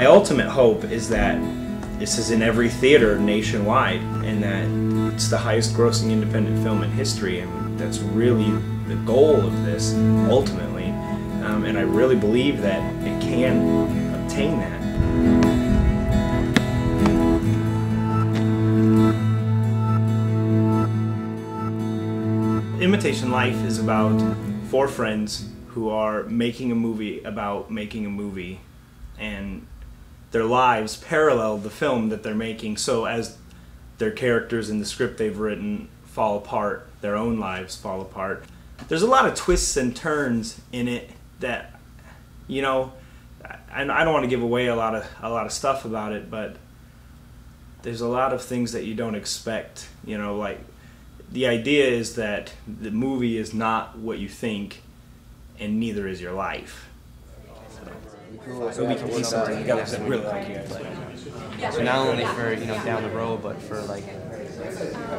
My ultimate hope is that this is in every theater nationwide, and that it's the highest grossing independent film in history, and that's really the goal of this ultimately. And I really believe that it can obtain that. Imitation Life is about 4 friends who are making a movie about making a movie, and their lives parallel the film that they're making. So as their characters in the script they've written fall apart, their own lives fall apart. There's a lot of twists and turns in it that, you know, I don't want to give away a lot of stuff about it, but there's a lot of things that you don't expect. You know, like the idea is that the movie is not what you think, and neither is your life. So we can piece something together that really like you guys. So not only for, you know, down the road, but for like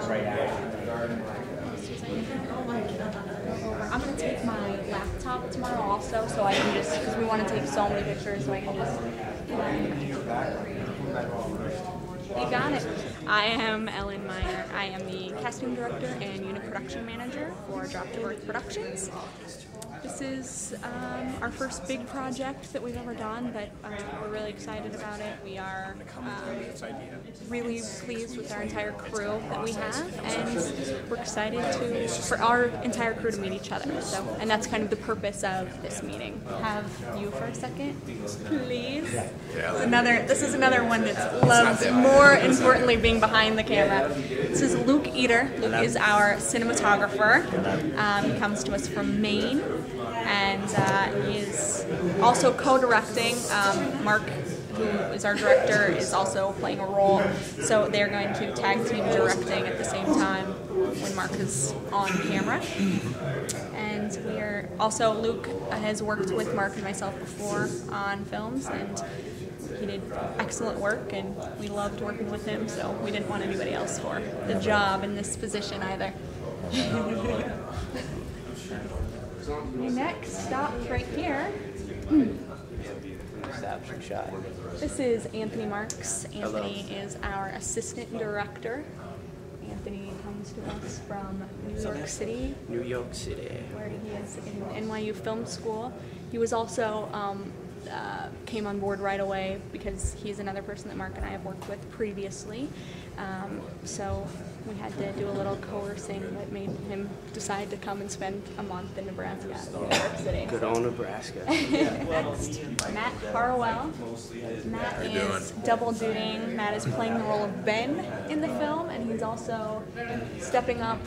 right after. I'm going to take my laptop tomorrow also, so I can just, because we want to take so many pictures, so I can just... You got it. I am Ellen Meyer. I am the casting director and unit production manager for Drop to Earth Productions. This is our first big project that we've ever done, but we're really excited about it. We are really pleased with our entire crew that we have, and we're excited for our entire crew to meet each other. So, and that's kind of the purpose of this meeting. Have you for a second, please? This is another one that loves, more importantly, being behind the camera. This is Luke Eater. Luke is our cinematographer. He comes to us from Maine, and he is also co-directing. Mark, who is our director, is also playing a role, so they're going to tag team directing at the same time when Mark is on camera. And we are also, Luke has worked with Mark and myself before on films, and he did excellent work, and we loved working with him, so we didn't want anybody else for the job in this position either. Your next stop right here. This is Anthony Marks. Anthony is our assistant director. Anthony comes to us from New York City. Where he is in NYU Film School. He was also came on board right away because he's another person that Mark and I have worked with previously. So we had to do a little coercing that made him decide to come and spend a month in Nebraska, New York City. good old Nebraska. Next, Matt Harwell. Matt is double dutying. Matt is playing the role of Ben in the film, and he's also stepping up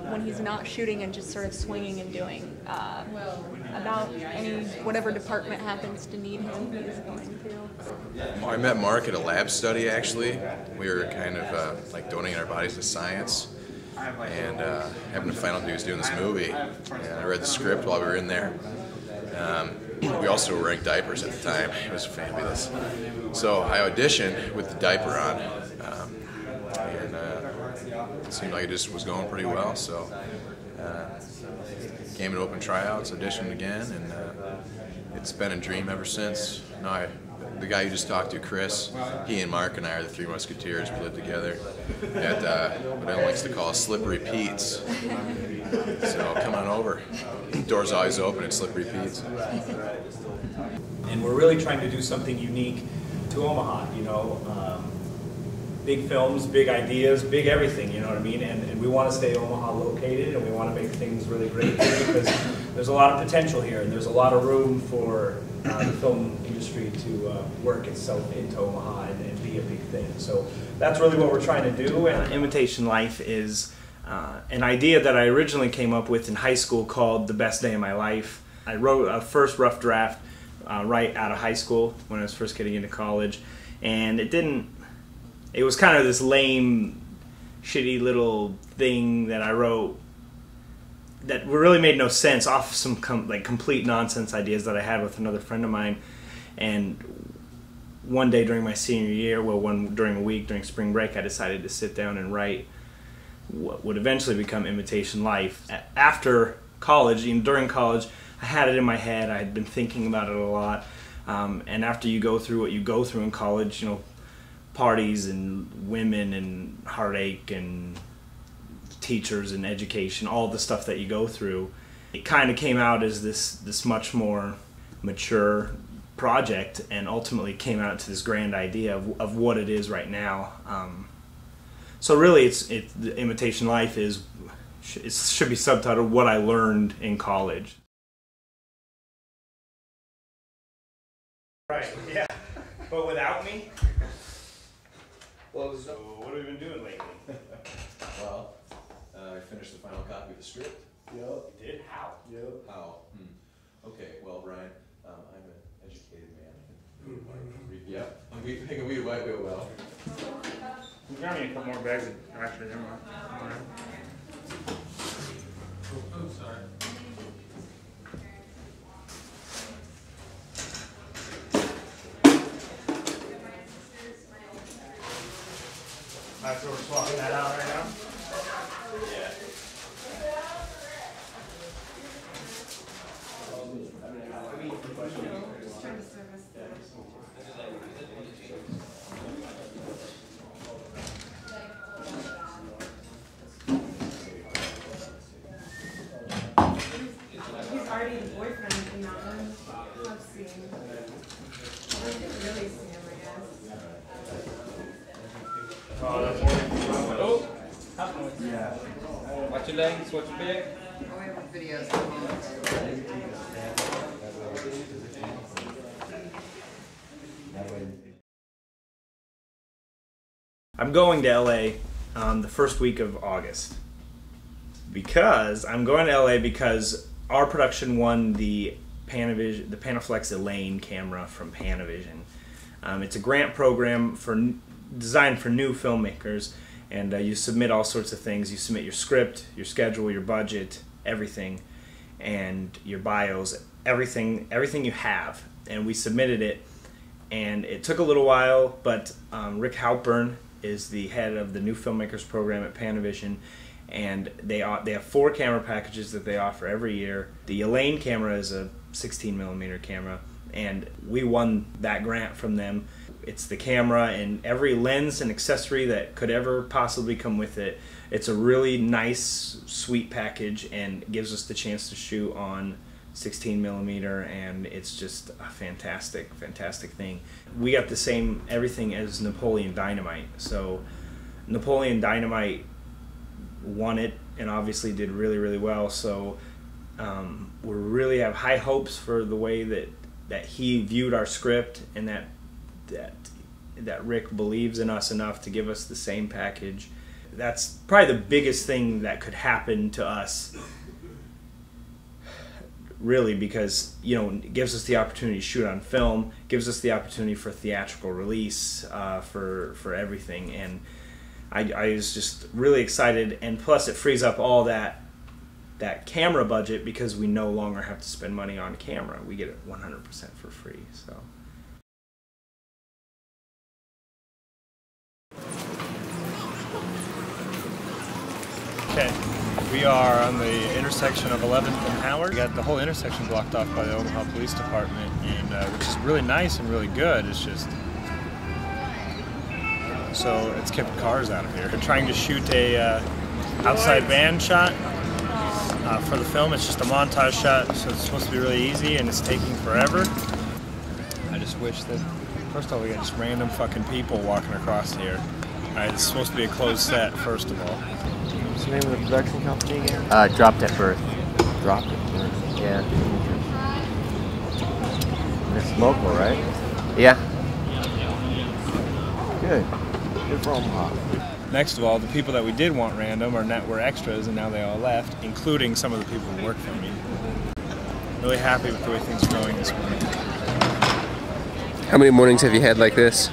when he's not shooting and just sort of swinging and doing about whatever department happens to need him. He's going to. Well, I met Mark at a lab study, actually. We were kind of like donating our bodies to science, and happened to find out he was doing this movie. And I read the script while we were in there. We also were wearing diapers at the time. It was fabulous. So I auditioned with the diaper on, and it seemed like it just was going pretty well. So came to open tryouts, auditioned again, and it's been a dream ever since. The guy you just talked to, Chris, he and Mark and I are the 3 Musketeers. We live together at what Ellen likes to call Slippery Pete's. So come on over. Door's always open at Slippery Pete's. And we're really trying to do something unique to Omaha, you know. Big films, big ideas, big everything, you know what I mean? And we want to stay Omaha located, and we want to make things really great here because there's a lot of potential here, and there's a lot of room for the film industry to work itself into Omaha and be a big thing. So that's really what we're trying to do. And Imitation Life is an idea that I originally came up with in high school called The Best Day of My Life. I wrote a first rough draft right out of high school when I was first getting into college, and it was kind of this lame, shitty little thing that I wrote that really made no sense off some complete nonsense ideas that I had with another friend of mine. And one day during my senior year, during a week during spring break, I decided to sit down and write what would eventually become Imitation Life. After college, during college, I had it in my head. I had been thinking about it a lot. And after you go through what you go through in college, you know, parties and women and heartache and teachers and education, all the stuff that you go through, it kind of came out as this much more mature project, and ultimately came out to this grand idea of what it is right now. So really, the Imitation Life it should be subtitled "What I Learned in College." Right. Yeah. But without me. Well, So what have we been doing lately? well, I finished the final copy of the script. You did? How? How? Okay, well, Brian, I'm an educated man. Yeah, I can read a white whale well. We got me a couple more bags of actually, never mind. Oh, sorry. Alright, so we're swapping that out right now? Yeah. He's already the boyfriend in that one. Love scene. I don't get really see him, I guess. Oh, that's working. Oh, yeah. Watch your legs, watch your back. Oh, we have videos at home. I'm going to LA the first week of August. I'm going to LA because our production won the Panaflex Elaine camera from Panavision. It's a grant program designed for new filmmakers, and you submit all sorts of things. You submit your script, your schedule, your budget, everything, and your bios, everything you have. And we submitted it, and it took a little while, but Rick Halpern is the head of the New Filmmakers program at Panavision, and they have 4 camera packages that they offer every year. The Elaine camera is a 16mm camera, and we won that grant from them. It's the camera and every lens and accessory that could ever possibly come with it. It's a really nice, sweet package, and gives us the chance to shoot on 16mm, and it's just a fantastic thing. We got the same everything as Napoleon Dynamite. So Napoleon Dynamite won it and obviously did really well. So we really have high hopes for the way that he viewed our script, and that Rick believes in us enough to give us the same package. That's probably the biggest thing that could happen to us, really, because, you know, it gives us the opportunity to shoot on film, gives us the opportunity for theatrical release, for everything, and I was just really excited. And plus, it frees up all that camera budget, because we no longer have to spend money on camera. We get it 100% for free. So. Okay, we are on the intersection of 11th and Howard. We got the whole intersection blocked off by the Omaha Police Department, and which is really nice and really good. It's just so it's kept cars out of here. We're trying to shoot a outside band shot for the film. It's just a montage shot, so it's supposed to be really easy, and it's taking forever. I just wish that, first of all, we got just random fucking people walking across here. Alright, it's supposed to be a closed set, first of all. What's the name of the production company again? Dropped at Birth. Dropped at Birth? Yeah. And it's local, right? Yeah. Good. Good for Omaha. Next of all, the people that we did want random were extras, and now they all left, including some of the people who work for me. Really happy with the way things are going this morning. How many mornings have you had like this?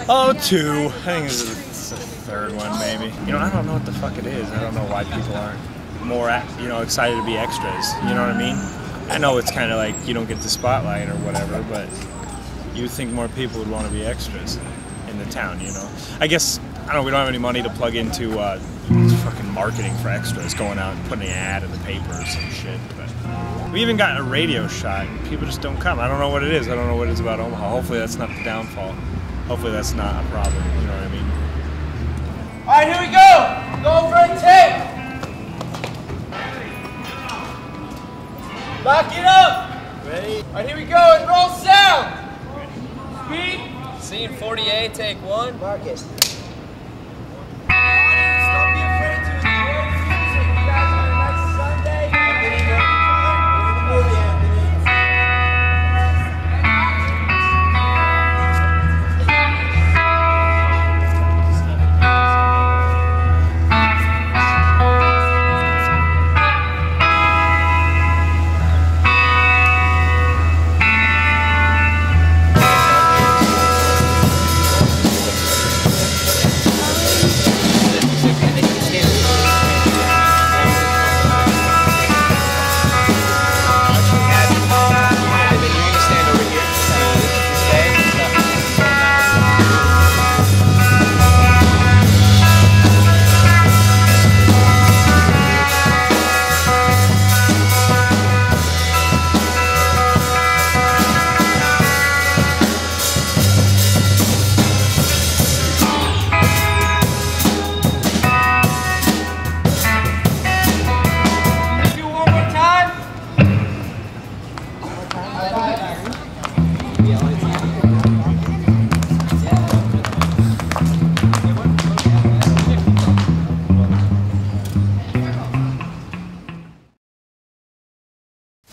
Oh, 2. I think this is the 3rd one, maybe. You know, I don't know what the fuck it is. I don't know why people aren't more, you know, excited to be extras. You know what I mean? I know it's kind of like you don't get the spotlight or whatever, but you think more people would want to be extras in the town, you know? I guess, I don't know, we don't have any money to plug into fucking marketing for extras, going out and putting an ad in the papers and shit, but We even got a radio shot, and people just don't come. I don't know what it is. I don't know what it is about Omaha. Hopefully that's not the downfall. Hopefully that's not a problem. You know what I mean? All right, here we go. Going for a take. Lock it up. Ready? All right, here we go. And roll sound. Speed. Scene 48, take 1. Marcus. Don't be afraid to enjoy the music. You guys have a nice Sunday. Anthony, the movie, Anthony.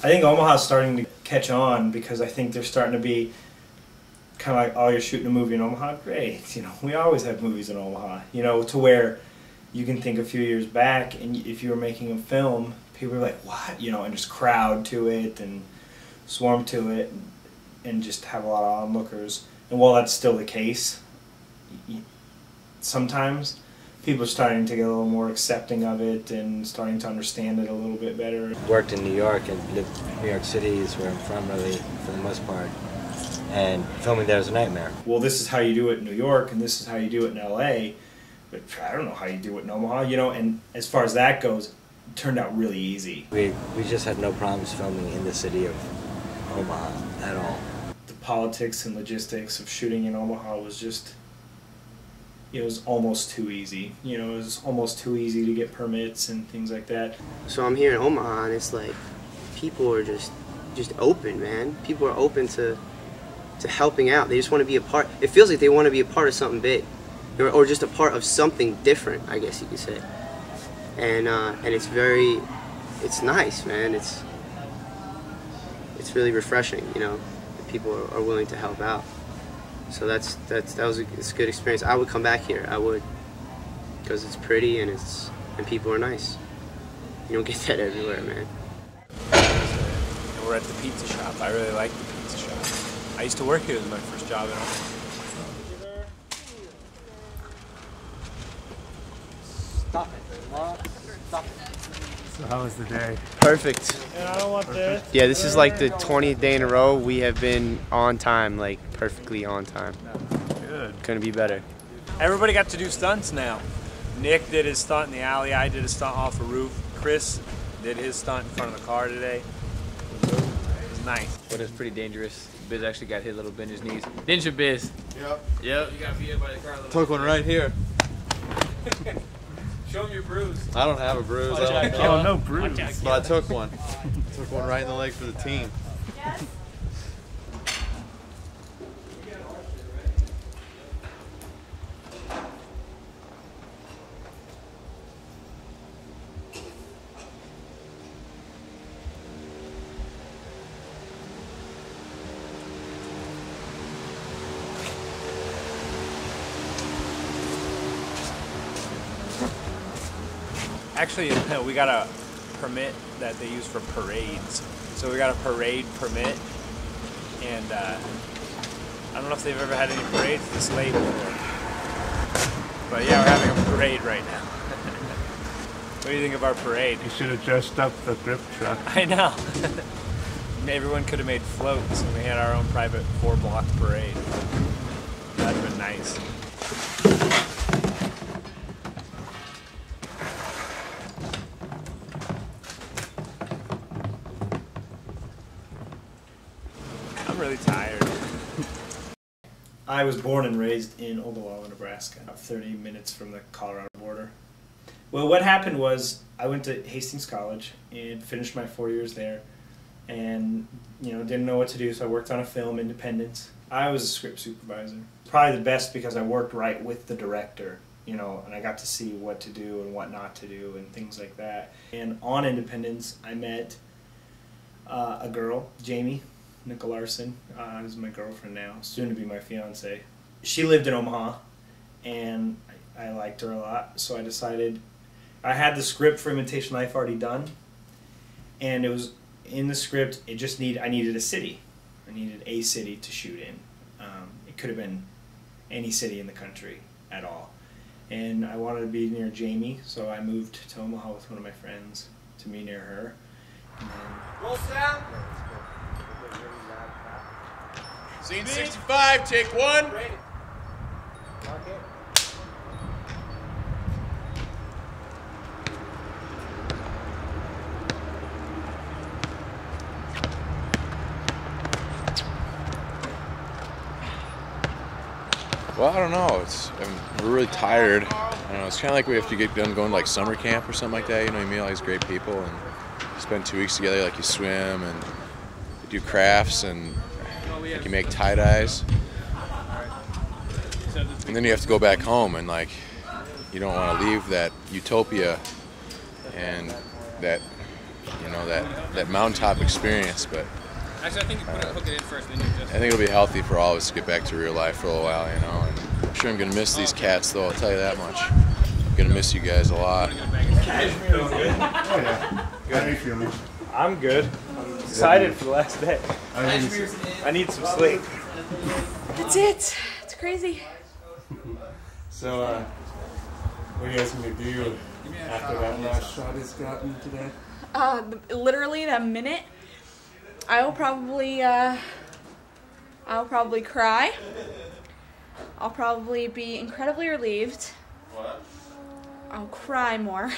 I think Omaha's starting to catch on because I think they're starting to be kind of like, oh, you're shooting a movie in Omaha? Great. You know, we always have movies in Omaha. You know, to where you can think a few years back, and if you were making a film, people were like, what? You know, and just crowd to it and swarm to it and just have a lot of onlookers. And while that's still the case, sometimes people are starting to get a little more accepting of it and starting to understand it a little bit better. Worked in New York and lived in New York City is where I'm from, really, for the most part. And filming there was a nightmare. Well, this is how you do it in New York, and this is how you do it in LA, but I don't know how you do it in Omaha, you know, and as far as that goes, it turned out really easy. We just had no problems filming in the city of Omaha at all. The politics and logistics of shooting in Omaha was just, it was almost too easy. You know, it was almost too easy to get permits and things like that. So I'm here in Omaha, and it's like, people are just open, man. People are open to helping out. They just want to be a part. It feels like they want to be a part of something big, or just a part of something different, I guess you could say. And it's nice, man. It's really refreshing, you know. People are willing to help out. So it's a good experience. I would come back here. I would, because it's pretty and people are nice. You don't get that everywhere, man. And we're at the pizza shop. I really like the pizza shop. I used to work here. It was my first job in Omaha. Stop it. Stop it. So how was the day? Perfect. And I don't want this. Yeah, this is like the 20th day in a row we have been on time, like perfectly on time. Good. Couldn't be better. Everybody got to do stunts now. Nick did his stunt in the alley. I did a stunt off a roof. Chris did his stunt in front of the car today. It was nice. But it's pretty dangerous. Biz actually got hit a little bit in his knees. Didn't you, Biz? Yep. Yep. You got beat by the car a little Took one right here. Show him your bruise. I don't have a bruise. Oh, no bruise. But I took one. Took one right in the leg for the team. Actually, we got a permit that they use for parades. So we got a parade permit, and I don't know if they've ever had any parades this late before. But yeah, we're having a parade right now. What do you think of our parade? You should have dressed up the grip truck. I know. Everyone could have made floats, and we had our own private 4-block parade. That'd have been nice. tired. I was born and raised in Omaha, Nebraska, about 30 minutes from the Colorado border. Well, what happened was I went to Hastings College and finished my 4 years there, and didn't know what to do, so I worked on a film, Independence. I was a script supervisor. Probably the best because I worked right with the director, and I got to see what to do and what not to do and things like that. And on Independence, I met a girl, Jamie Nicolaarson, who's my girlfriend now, soon to be my fiance. She lived in Omaha, and I liked her a lot, so I decided, I had the script for Imitation Life already done, and it was in the script, I needed a city. I needed a city to shoot in. It could have been any city in the country at all. And I wanted to be near Jamie, so I moved to Omaha with one of my friends to be near her. Roll sound. Scene 65, take one. Well, I don't know. We're really tired. I don't know. It's kind of like we have to get done going to like summer camp or something like that. You meet all these great people and you spend 2 weeks together. Like you swim and you do crafts and like you make tie dyes. And then you have to go back home and like you don't want to leave that utopia and that that mountaintop experience. But actually, I think you put hook it in first, then you just. I think it'll be healthy for all of us to get back to real life for a little while, And I'm sure I'm gonna miss these cats, though. I'll tell you that much. I'm gonna miss you guys a lot. Cashmere is good. Oh yeah. How are you feeling? I'm good. I'm excited for the last day. I need some sleep. That's it. It's crazy. So, what are you guys gonna do after that last shot is gotten today? Literally that minute, I'll probably cry. I'll probably be incredibly relieved. I'll cry more.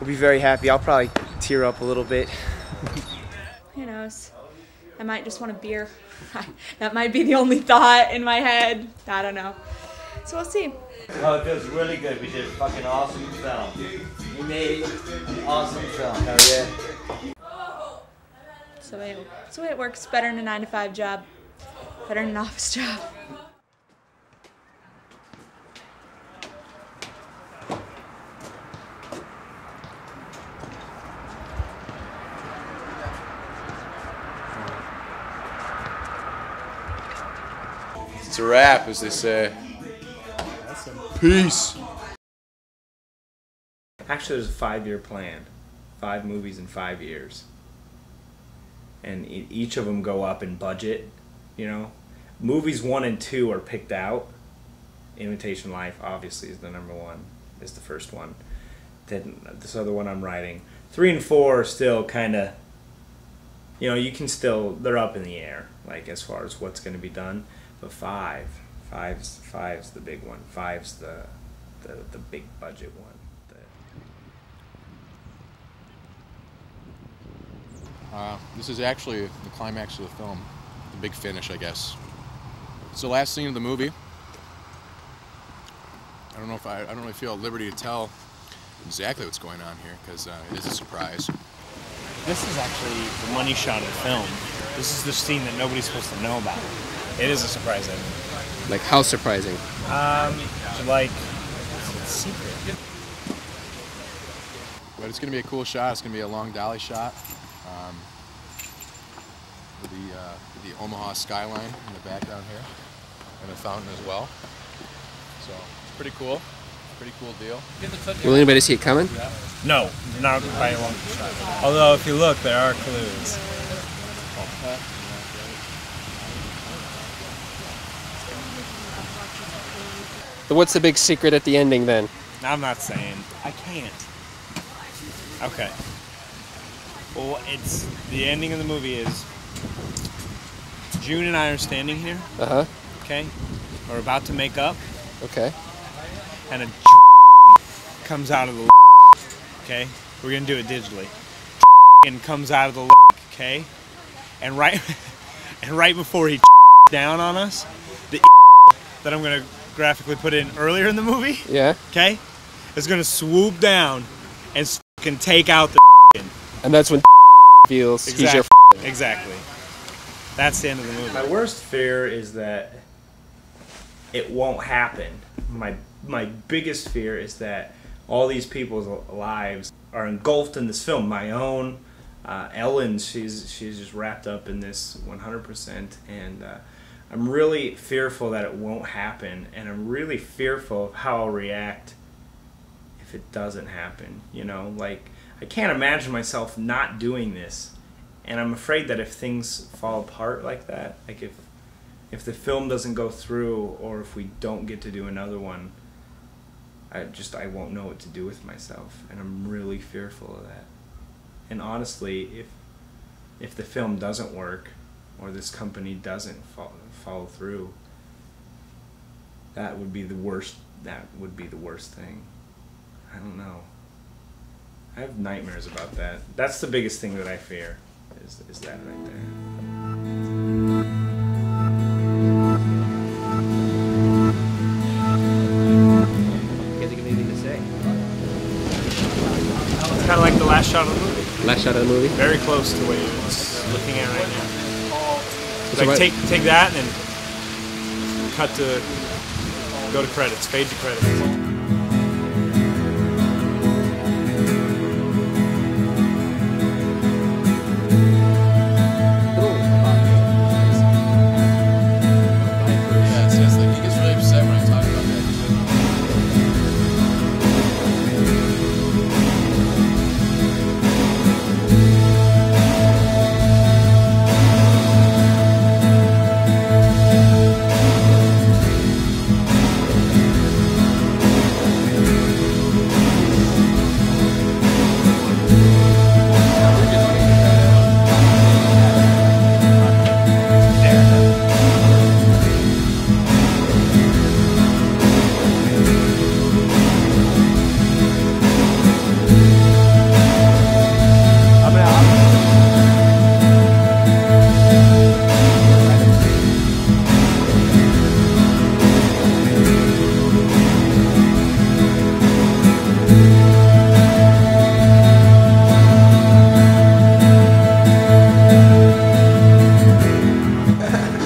We'll be very happy. I'll probably tear up a little bit. Who knows? I might just want a beer. That might be the only thought in my head. I don't know. So we'll see. Oh, it feels really good. We did a fucking awesome film. We made an awesome film. Hell yeah. So it works better than a 9-to-5 job. Better than an office job. It's a wrap, as they say. Peace. Actually, there's a 5-year plan. 5 movies in 5 years. And each of them go up in budget, Movies 1 and 2 are picked out. Imitation Life, obviously, is the number one. Is the first one. Then this other one I'm writing. 3 and 4 are still kind of, they're up in the air, like as far as what's going to be done. But five's the big one. 5's the big budget one. This is actually the climax of the film, the big finish, I guess. It's the last scene of the movie. I don't really feel at liberty to tell exactly what's going on here because it is a surprise. This is actually the money shot of the film. This is the scene that nobody's supposed to know about. It is a surprise ending. Like how surprising? It's secret. But it's going to be a cool shot. It's going to be a long dolly shot. With the Omaha skyline in the background here, and a fountain as well. So it's pretty cool. Pretty cool deal. Will anybody see it coming? No, not by a long shot. Although if you look, there are clues. So what's the big secret at the ending then? I'm not saying. I can't. Okay. Well, it's the ending of the movie is June and I are standing here. Uh-huh. Okay. We're about to make up. Okay. And a comes out of the okay. We're gonna do it digitally. And comes out of the okay. And right and right before he down on us, the that I'm gonna graphically put in earlier in the movie, okay, is gonna swoop down and fucking take out the and that's when feels he's your exactly. That's the end of the movie. My worst fear is that it won't happen. My biggest fear is that all these people's lives are engulfed in this film. My own, Ellen's, she's just wrapped up in this 100%, and I'm really fearful that it won't happen, and I'm really fearful of how I'll react if it doesn't happen. You know, like, I can't imagine myself not doing this, and I'm afraid that if things fall apart like that, like if the film doesn't go through, or if we don't get to do another one, I won't know what to do with myself, and I'm really fearful of that. And honestly, if the film doesn't work, or this company doesn't follow through, that would be the worst. That would be the worst thing. I don't know. I have nightmares about that. That's the biggest thing that I fear. Is that right there? It's kind of like the last shot of the movie. Last shot of the movie? Very close to what you're looking at right now. So Like take that and then cut to, go to credits, fade to credits.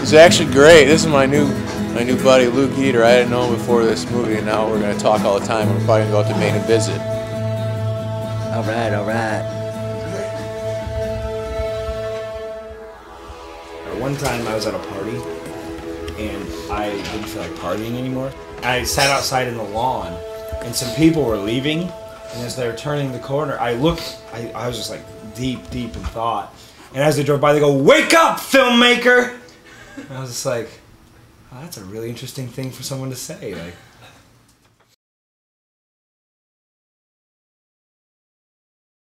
It's actually great. This is my new buddy Luke Heater. I didn't know him before this movie, and now we're going to talk all the time. We're probably going to go out to Maine and visit. All right, all right. One time I was at a party, and I didn't feel like partying anymore. I sat outside in the lawn, and some people were leaving, and as they were turning the corner, I looked, I was just like deep in thought. And as they drove by, they go, "Wake up, filmmaker!" And I was just like, oh, that's a really interesting thing for someone to say. Like,